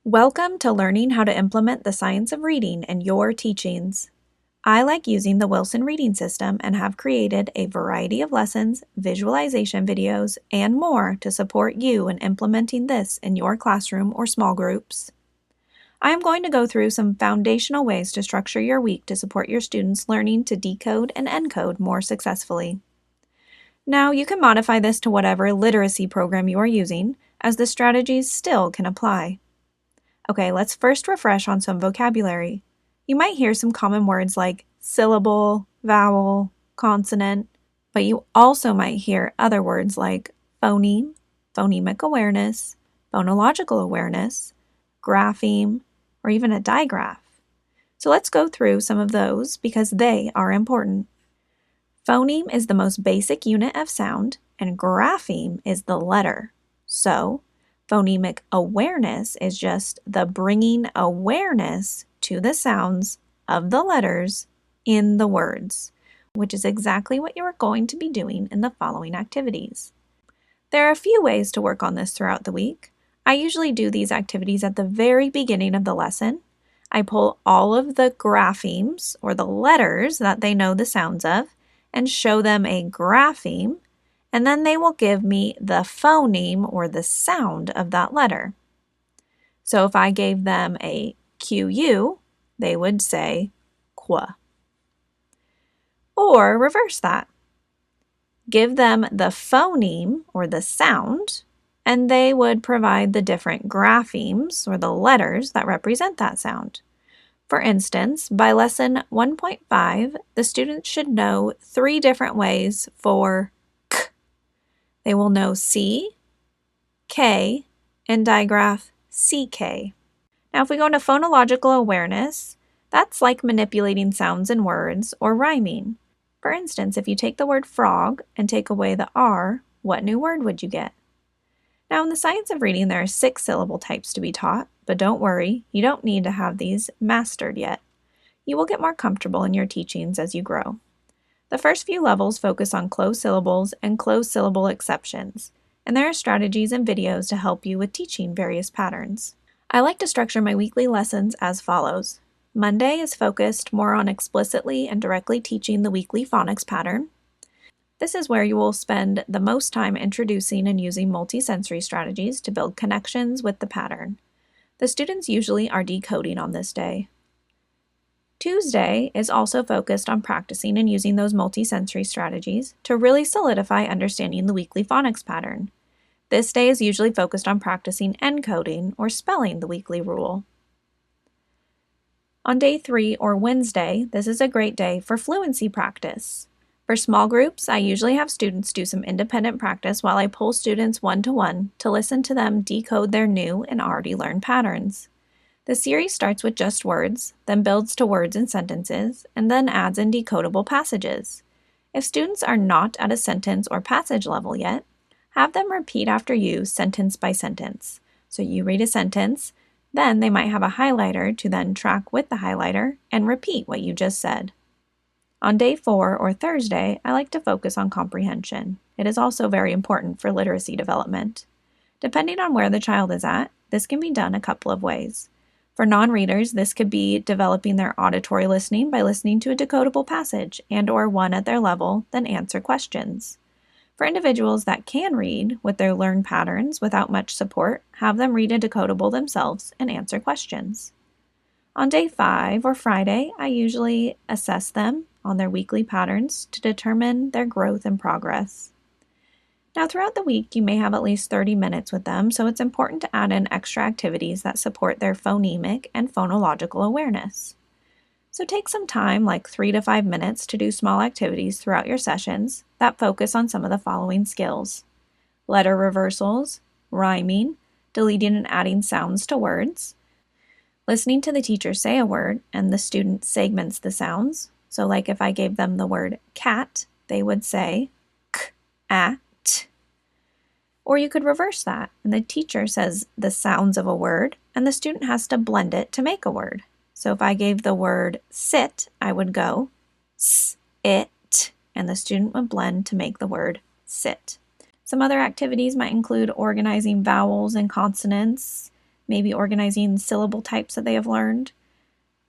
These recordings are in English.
Welcome to learning how to implement the science of reading in your teachings. I like using the Wilson reading system and have created a variety of lessons, visualization videos, and more to support you in implementing this in your classroom or small groups. I am going to go through some foundational ways to structure your week to support your students learning to decode and encode more successfully. Now, you can modify this to whatever literacy program you are using, as the strategies still can apply. Okay, let's first refresh on some vocabulary. You might hear some common words like syllable, vowel, consonant, but you also might hear other words like phoneme, phonemic awareness, phonological awareness, grapheme, or even a digraph. So let's go through some of those because they are important. Phoneme is the most basic unit of sound, and grapheme is the letter. So, phonemic awareness is just the bringing awareness to the sounds of the letters in the words, which is exactly what you are going to be doing in the following activities. There are a few ways to work on this throughout the week. I usually do these activities at the very beginning of the lesson. I pull all of the graphemes, or the letters that they know the sounds of, and show them a grapheme, and then they will give me the phoneme or the sound of that letter. So if I gave them a QU, they would say qua. Or reverse that. Give them the phoneme or the sound, and they would provide the different graphemes or the letters that represent that sound. For instance, by lesson 1.5, the students should know 3 different ways for k. They will know C, K, and digraph CK. Now, if we go into phonological awareness, that's like manipulating sounds in words or rhyming. For instance, if you take the word frog and take away the R, what new word would you get? Now, in the science of reading, there are 6 syllable types to be taught, but don't worry, you don't need to have these mastered yet. You will get more comfortable in your teachings as you grow. The first few levels focus on closed syllables and closed syllable exceptions, and there are strategies and videos to help you with teaching various patterns. I like to structure my weekly lessons as follows. Monday is focused more on explicitly and directly teaching the weekly phonics pattern. This is where you will spend the most time introducing and using multisensory strategies to build connections with the pattern. The students usually are decoding on this day. Tuesday is also focused on practicing and using those multisensory strategies to really solidify understanding the weekly phonics pattern. This day is usually focused on practicing encoding or spelling the weekly rule. On day 3 or Wednesday, this is a great day for fluency practice. For small groups, I usually have students do some independent practice while I pull students one-to-one to listen to them decode their new and already learned patterns. The series starts with just words, then builds to words and sentences, and then adds in decodable passages. If students are not at a sentence or passage level yet, have them repeat after you sentence by sentence. So you read a sentence, then they might have a highlighter to then track with the highlighter and repeat what you just said. On day 4 or Thursday, I like to focus on comprehension. It is also very important for literacy development. Depending on where the child is at, this can be done a couple of ways. For non-readers, this could be developing their auditory listening by listening to a decodable passage and/or one at their level, then answer questions. For individuals that can read with their learned patterns without much support, have them read a decodable themselves and answer questions. On day 5 or Friday, I usually assess them on their weekly patterns to determine their growth and progress. Now, throughout the week, you may have at least 30 minutes with them, so it's important to add in extra activities that support their phonemic and phonological awareness. So take some time, like 3 to 5 minutes, to do small activities throughout your sessions that focus on some of the following skills: letter reversals, rhyming, deleting and adding sounds to words, listening to the teacher say a word and the student segments the sounds. So like if I gave them the word cat, they would say k, at. Or you could reverse that, and the teacher says the sounds of a word, and the student has to blend it to make a word. So if I gave the word sit, I would go s, it, and the student would blend to make the word sit. Some other activities might include organizing vowels and consonants, maybe organizing syllable types that they have learned,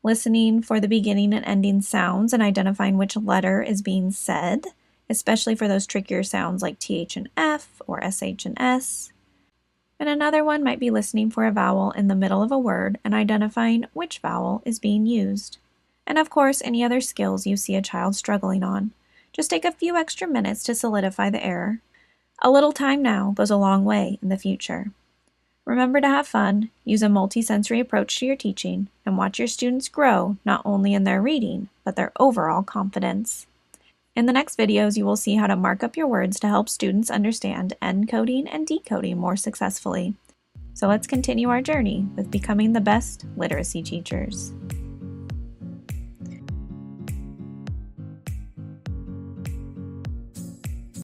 listening for the beginning and ending sounds and identifying which letter is being said, especially for those trickier sounds like TH and F or SH and S. And another one might be listening for a vowel in the middle of a word and identifying which vowel is being used. And of course, any other skills you see a child struggling on. Just take a few extra minutes to solidify the error. A little time now goes a long way in the future. Remember to have fun, use a multisensory approach to your teaching, and watch your students grow not only in their reading, but their overall confidence. In the next videos, you will see how to mark up your words to help students understand encoding and decoding more successfully. So let's continue our journey with becoming the best literacy teachers.